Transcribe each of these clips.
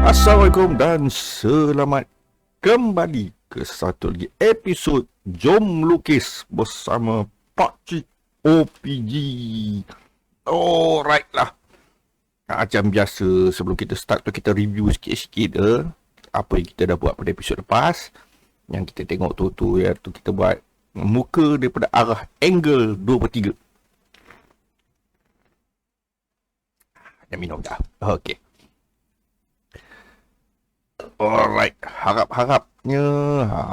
Assalamualaikum dan selamat kembali ke satu lagi episod Jom Lukis bersama Pakcik OPG. Alright lah. Macam biasa, sebelum kita start tu kita review sikit-sikit apa yang kita dah buat pada episod lepas. Yang kita tengok tu iaitu kita buat muka daripada arah angle 2/3. Dah minum dah. Okay. Alright, harapnya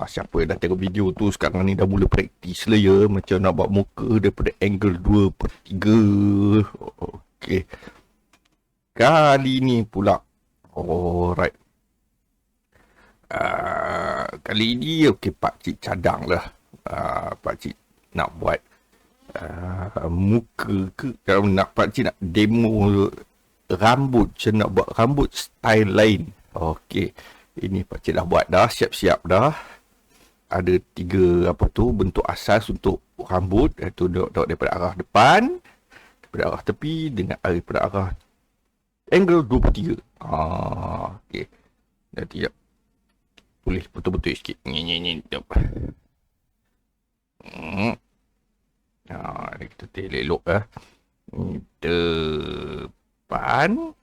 siapa yang dah tengok video tu sekarang ni dah mula praktis lah ya, macam nak buat muka daripada angle 2/3. Okay, kali ni pula alright, kali ni okay, pakcik cadang lah. Pakcik nak buat muka ke, kalau nak pakcik nak demo rambut, macam nak buat rambut style lain. Okey, ini pakcik dah buat dah, siap-siap dah. Ada 3 bentuk asas untuk rambut, iaitu daripada arah depan, daripada arah tepi dengan daripada arah angle 2/3. Okey. Nanti ya. Boleh betul-betul sikit. Ni. Kita elok depan,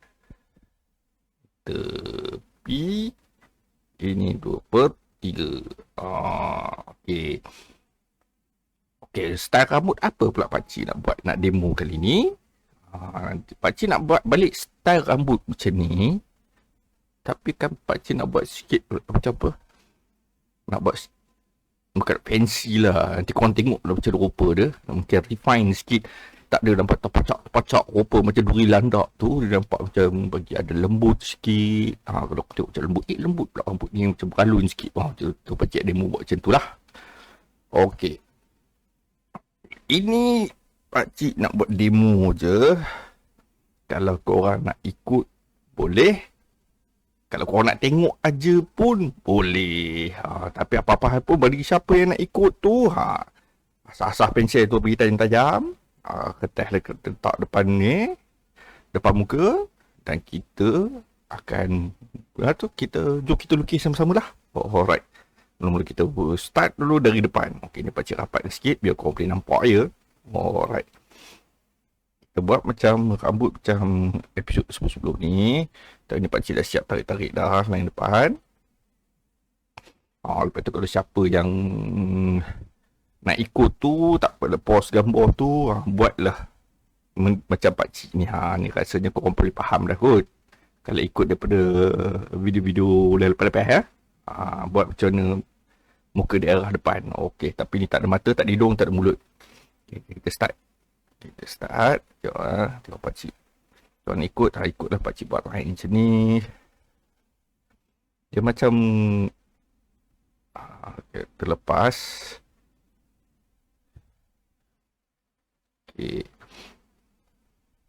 tepi, ini 2/3. Okey. Okey, style rambut apa pula pakcik nak buat, nak demo kali ni? Pakcik nak buat balik style rambut macam ni. Tapi kan pakcik nak buat sikit macam apa? Nak buat bukan fancy lah. Nanti korang tengok lah macam rupa dia. Mungkin refine sikit. Tak ada nampak terpacak rupa macam duri landak tu. Dia nampak macam bagi ada lembut sikit. Kalau aku tengok macam lembut pula rambut ni macam beralun sikit. Macam tu pakcik demo buat macam tu lah. Okey. Ini pakcik nak buat demo je. Kalau korang nak ikut boleh. Kalau korang nak tengok aja pun boleh. Tapi apa-apa pun bagi siapa yang nak ikut tu, asah-asah pensel tu pergi tajam-tajam. Kertas letak depan ni, depan muka, dan kita akan jom kita lukis sama-sama lah. Alright. Mula-mula kita start dulu dari depan. Okey, ni pakcik rapat sikit biar korang boleh nampak je. Alright. Kita buat macam rambut macam episod sebelum ni. Dan ni pakcik dah siap tarik-tarik dah line depan. Lepas tu kalau siapa yang nak ikut tu, tak apa, pause gambar tu, buatlah macam pakcik ni. Ni rasanya korang boleh faham dah kot. Kalau ikut daripada video-video lepas-lepas ya. Buat macam mana muka di arah depan. Okey, tapi ni tak ada mata, tak ada hidung, tak ada mulut. Okay, kita start. Tengok pakcik. Kalau nak ikutlah pakcik buat line macam ni. Dia macam terlepas. Okay.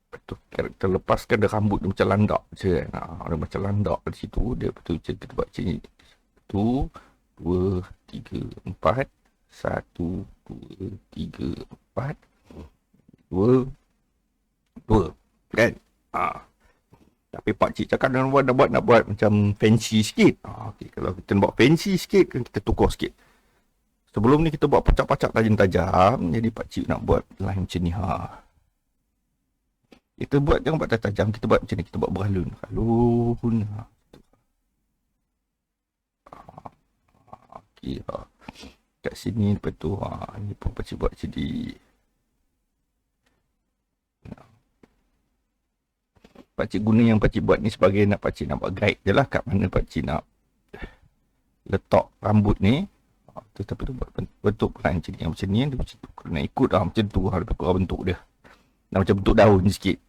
Betul, karakter lepas kan ada rambut dia macam landak je kan. Dia macam landak di situ. Dia betul macam kita buat macam ni. 1, 2, 3, 4. 1, 2, 3, 4. 2 kan. Tapi pakcik cakap nak buat macam fancy sikit. Okay, kalau kita buat fancy sikit kan kita tukar sikit. Sebelum ni kita buat pacak-pacak tajam-tajam. Jadi pakcik nak buat line macam ni. Kita buat jangan buat tajam, kita buat macam ni, kita buat beralun. Okey. Kat sini lepas tu ni pun pakcik buat macam ni. Pakcik guna yang pakcik buat ni sebagai pakcik nak buat guide je lah kat mana pakcik nak letak rambut ni. Tapi tu buat bentuk pelan macam ni. Macam ni dia macam tu. Kalau nak ikut macam tu lebih kurang bentuk dia. Macam bentuk daun sikit.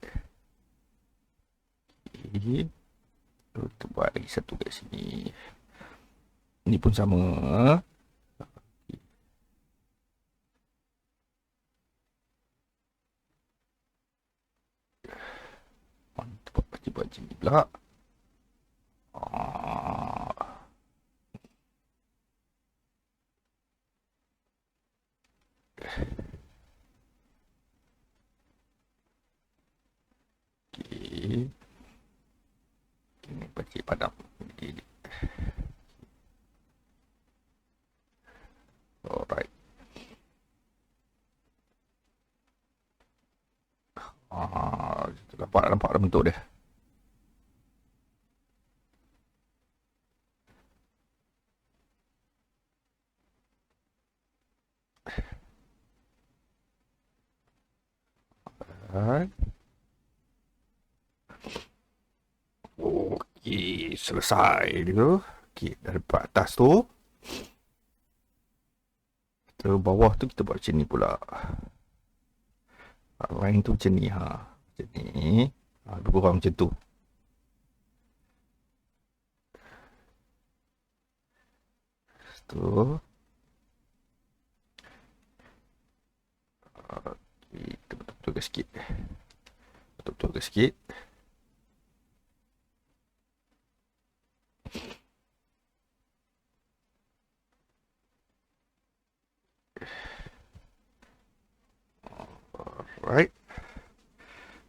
Okay. Kita buat lagi satu kat sini. Ni pun sama. Mantap, pakcik buat macam ni pula. pakcik padam. Okay. Alright. Nampak dah bentuk dia. Alright. Okey, selesai dia. Okey, dari atas tu. Kita bawah tu kita buat macam ni pula. Line tu macam ni ha. Macam ni. Lebih kurang macam tu. Tu. Okey, kita betul-betul sikit. Betul-betul sikit. Alright.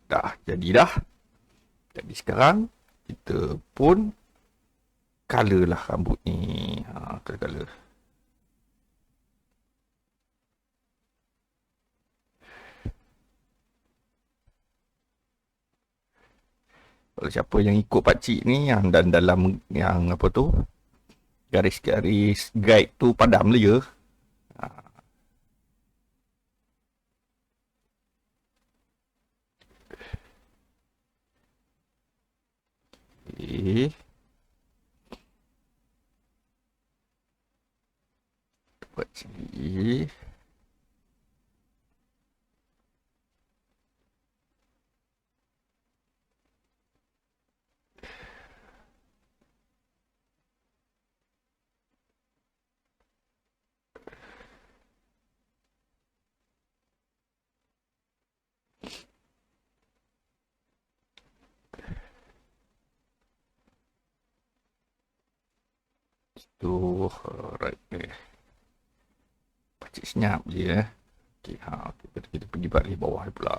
Dah, jadi dah. Jadi sekarang, kita pun color lah rambut ni. Color-color. Kalau siapa yang ikut pakcik ni, yang dan dalam yang apa tu, garis-garis guide tu padam je. Okay. Buat sini. Tu, right ni. Pakcik senyap je Okay, kita pergi balik bawah pula.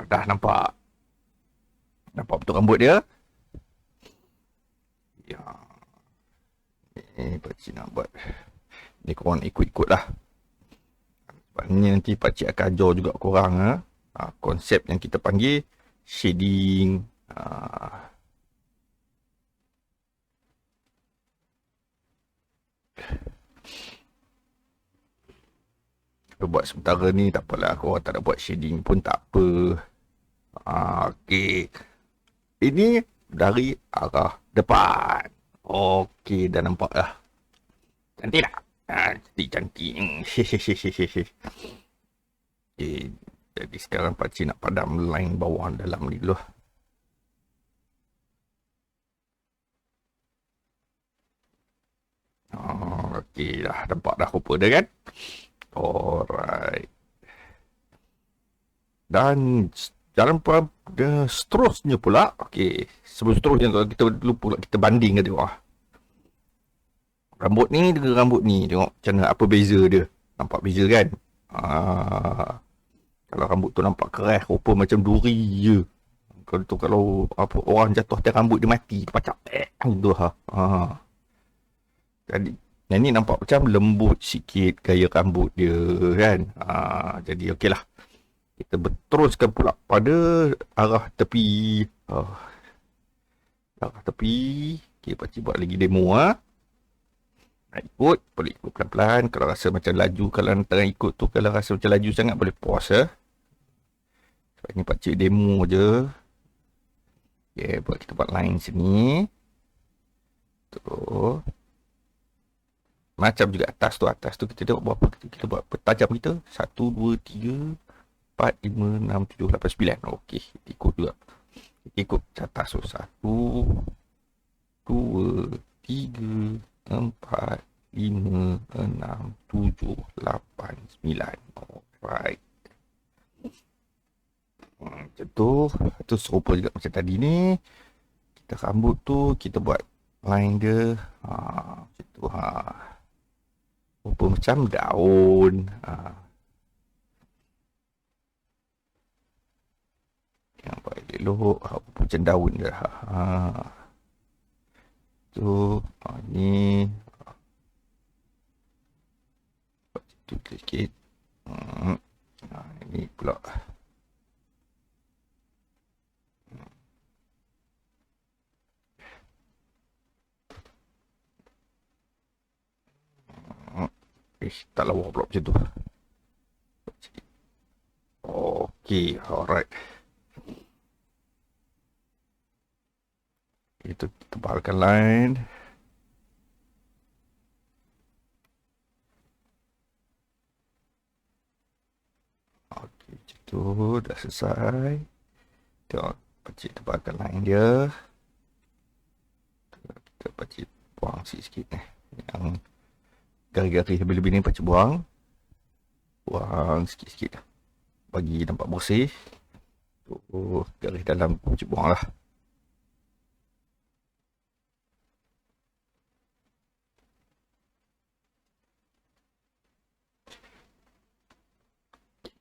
Dah nampak. Nampak betul rambut dia? Ya. Ni pakcik nak buat. Ni korang ikut-ikut lah. Sebab ni nanti pakcik akan ajar juga korang konsep yang kita panggil shading. Buat sementara ni tak apalah, korang tak nak buat shading pun tak apa. Okey. Ini dari arah depan. Okey, dah nampak dah. Cantik tak? Cantik. Okey, jadi sekarang pakcik nak padam line bawah dalam ni dulu. Okey, dah nampak dah rupa dia kan? Alright. Dan jalan seterusnya pula. Okey, sebelum seterusnya kita lupa kita banding ke tengok. Rambut ni dengan rambut ni, tengok macam mana, apa beza dia. Nampak beza kan? Kalau rambut tu nampak keras, rupa macam duri je. Kalau apa orang jatuh atas rambut dia mati, dia pacak tu Jadi yang ni nampak macam lembut sikit gaya rambut dia kan. Jadi okey lah. Kita berteruskan pula pada arah tepi. Arah tepi. Okey, pakcik buat lagi demo Nak ikut, boleh ikut pelan-pelan. Kalau rasa macam laju, kalau tengah ikut tu, kalau rasa macam laju sangat, boleh pause Sebab ni pakcik demo je. Okay, kita buat line sini. Tu. Macam juga atas tu kita tengok berapa kita buat tajam kita. 1, 2, 3, 4, 5, 6, 7, 8, 9. Okey, ikut juga. Ikut atas tu. 1, 2, 3, 4, 5, 6, 7, 8, 9. Alright. Macam tu. Tu serupa juga macam tadi ni. Kita rambut tu, kita buat line dia. Macam tu rupa macam daun. elok. Macam daun je. Tu. Ni. Tu sikit. Ini pula. Tak lawa pula macam tu. Okay, alright. Itu tebalkan line. Okay, macam tu. Dah selesai. Tengok, pacik tebalkan line dia. Kita pacik buang sikit-sikit ni. Yang garis-garis lebih-lebih ni pacik buang. Buang sikit-sikit. Bagi nampak bersih. Tu garis dalam pacik buang lah.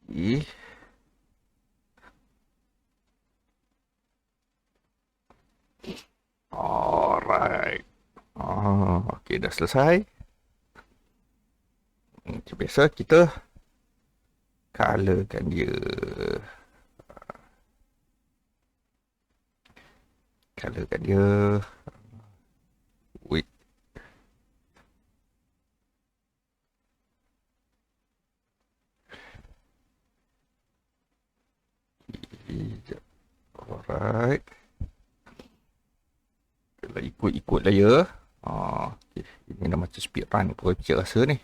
Okay. Alright. Okay, dah selesai. Macam biasa kita colorkan dia. Colorkan dia. Wait. Alright. Kita ikut-ikut lah ya. Okay. Ini dah macam speed run pun saya rasa ni.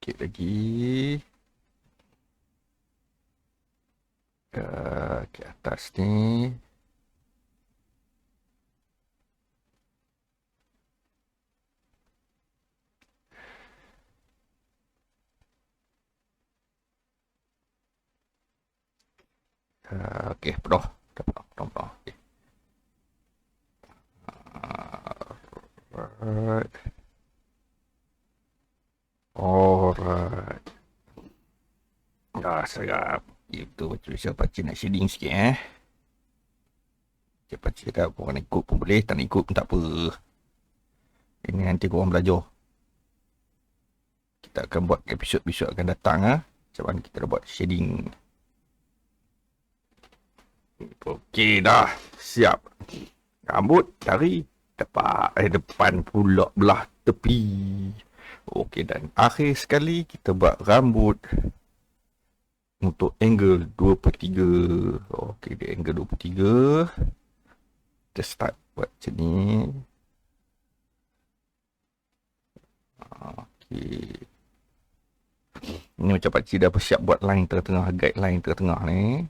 Sikit lagi. Ke atas ni. Okay, penuh. Dah penuh. Okay. Alright. Alright. Serap. Itu macam biasa pakcik nak shading sikit Macam pakcik cakap korang nak ikut pun boleh, tak nak ikut pun tak apa. Ini nanti korang belajar. Kita akan buat episod-episod akan datang macam mana kita dah buat shading. Okey dah. Siap. Rambut dari depan pula belah tepi. Okey, dan akhir sekali kita buat rambut untuk angle 2/3. Okey, di angle 2/3. Kita start buat macam ni. Okey. Ini macam pakcik dah bersiap buat line tengah-tengah, guide line tengah-tengah ni.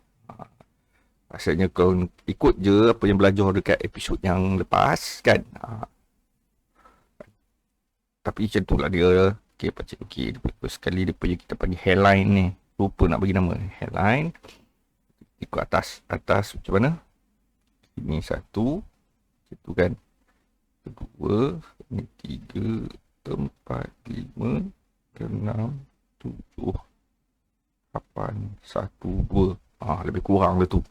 Rasanya kalau ikut je apa yang belajar dekat episod yang lepas kan. Tapi macam tu lah dia. Okay, pakcik okey. Sekali dia punya kita panggil hairline ni. Lupa nak bagi nama hairline. Ikut atas macam mana? Ini 1. Itu kan. 2. Ini 3. 4. 5. 6. 7. 8. 1. 2. Lebih kurang lah tu.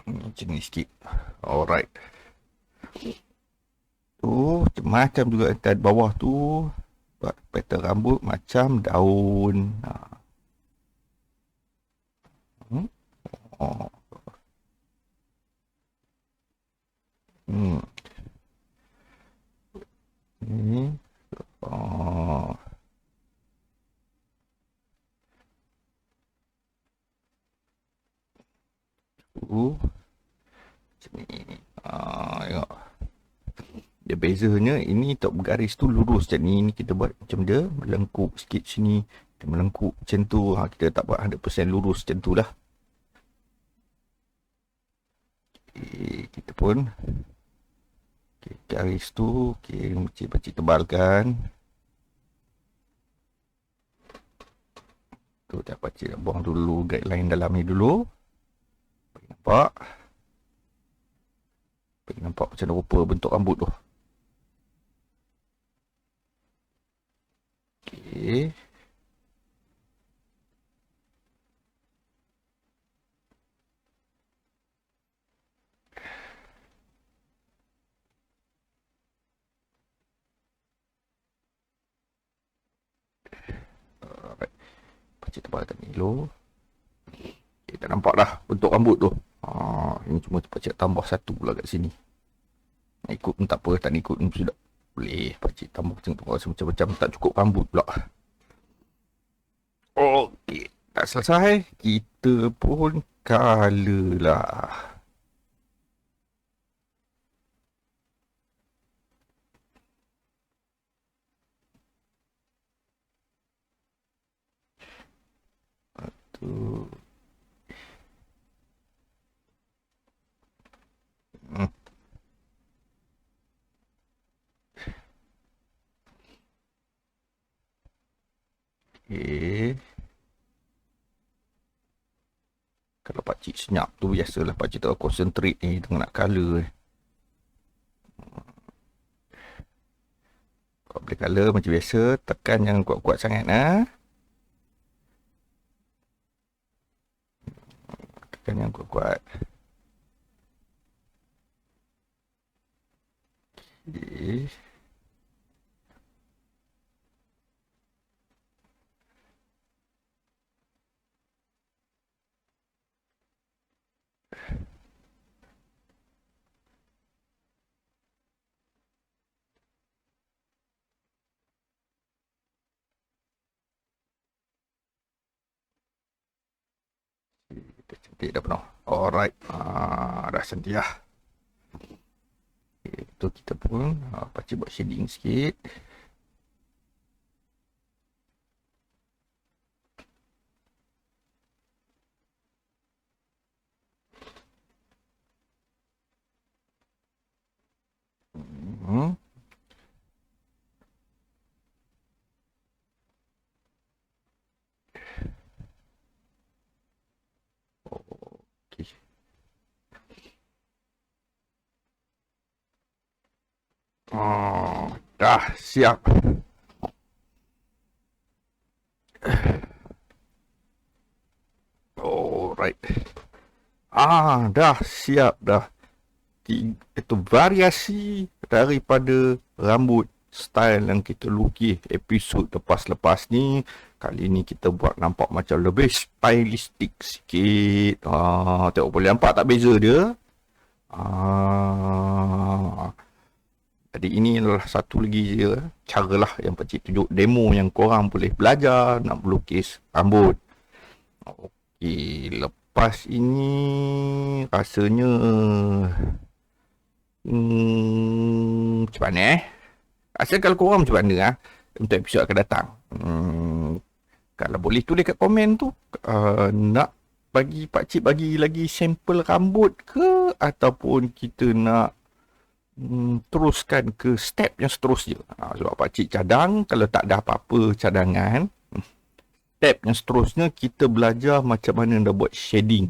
Macam ni sikit. Alright. Tu macam juga kat bawah tu. Buat pattern rambut macam daun. Ni. Macam ni. Tengok. Dia bezanya ini top garis tu lurus macam ni. Ini kita buat macam dia melengkuk sikit sini. Dia melengkuk macam tu. Kita tak buat 100% lurus macam tu lah. Okay, kita pun garis tu pakcik tebalkan. Tu dah pakcik buang dulu guideline dalam ni dulu. Nampak? nampak macam mana rupa bentuk rambut tu. Okey. Alright. Pakcik tebalkan ni dulu. Okay, tak nampak dah bentuk rambut tu. Ini cuma pakcik tambah satu pula kat sini. Nak ikut pun tak apa, tak nak ikut pun sudah. Boleh pakcik tambah macam tu. Macam-macam tak cukup rambut pula. Okey, tak selesai. Kita pun colour lah. Tu. Okay. Kalau pakcik senyap tu biasalah pakcik tak concentrate ni tengah nak colour. Kalau boleh colour macam biasa, tekan jangan kuat-kuat sangat Tekan jangan kuat-kuat. Okay. Cantik dah penuh. Alright. Dah cantik lah. Okay, tu kita pun pakcik buat shading sikit. Dah siap. Alright. Dah siap dah. Itu variasi daripada rambut style yang kita lukis episod lepas-lepas ni. Kali ni kita buat nampak macam lebih stylistic sikit. Tengok boleh nampak tak beza dia? Jadi ini adalah satu lagi cara lah yang pakcik tunjuk demo yang korang boleh belajar nak melukis rambut. Okey, lepas ini rasanya macam mana Rasa kalau korang macam mana untuk episod akan datang. Kalau boleh tulis kat komen tu, nak bagi pakcik bagi lagi sampel rambut ke, ataupun kita nak teruskan ke step yang seterusnya. Sebab pakcik cadang, kalau tak ada apa-apa cadangan, step yang seterusnya kita belajar macam mana nak buat shading.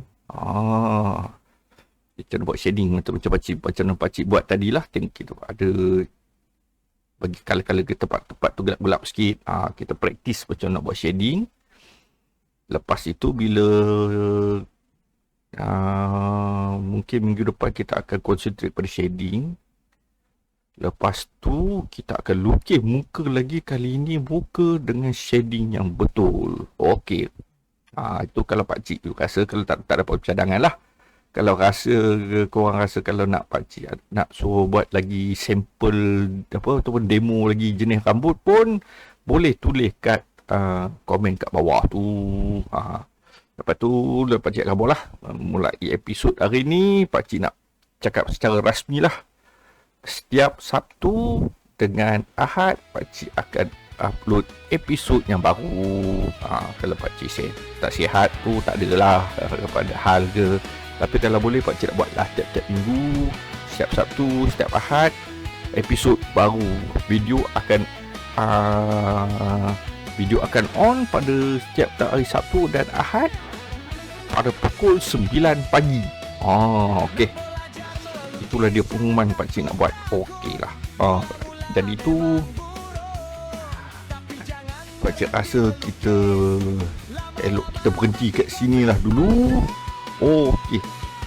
Kita nak buat shading macam pakcik buat tadilah. Tengok kita ada bagi color-color ke tempat-tempat tu gelap-gelap sikit. Kita praktis macam nak buat shading. Lepas itu bila mungkin minggu depan kita akan concentrate pada shading. Lepas tu kita akan lukis muka lagi, kali ini muka dengan shading yang betul. Okey. Itu kalau pakcik tu rasa, kalau tak dapat cadangan lah. Kalau korang rasa kalau nak pakcik nak suruh buat lagi sampel ataupun demo lagi jenis rambut pun boleh tulis kat komen kat bawah tu. Lepas tu pakcik akan buat lah. Mulai episod hari ni pakcik nak cakap secara rasmi lah. Setiap Sabtu dengan Ahad pakcik akan upload episod yang baru. Kalau pakcik tak sihat tu tak adalah kepada hal ke. Tapi kalau boleh pakcik nak buat lah tiap-tiap minggu, setiap Sabtu, setiap Ahad, episod baru. Video akan on pada setiap hari Sabtu dan Ahad pada pukul 9 pagi. Okey. Itu itulah dia pengumuman pakcik nak buat. Okey lah. Jadi tu pakcik rasa kita elok kita berhenti kat sini lah dulu. Okey.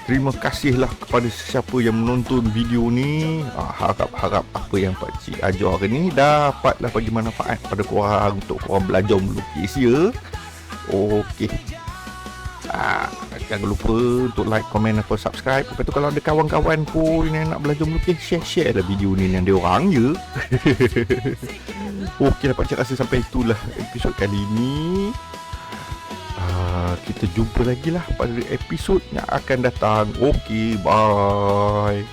Terima kasihlah kepada sesiapa yang menonton video ni. Harap-harap apa yang pakcik ajar ni dapatlah bagi manfaat pada korang untuk korang belajar melukis ya. Okey. Jangan lupa untuk like, komen atau subscribe. Lepas tu kalau ada kawan-kawan pun yang nak belajar melukis, share lah video ni dengan dia orang je. Okey lah pakcik rasa sampai itulah episod kali ni. Kita jumpa lagi lah pada episod yang akan datang. Okey, bye.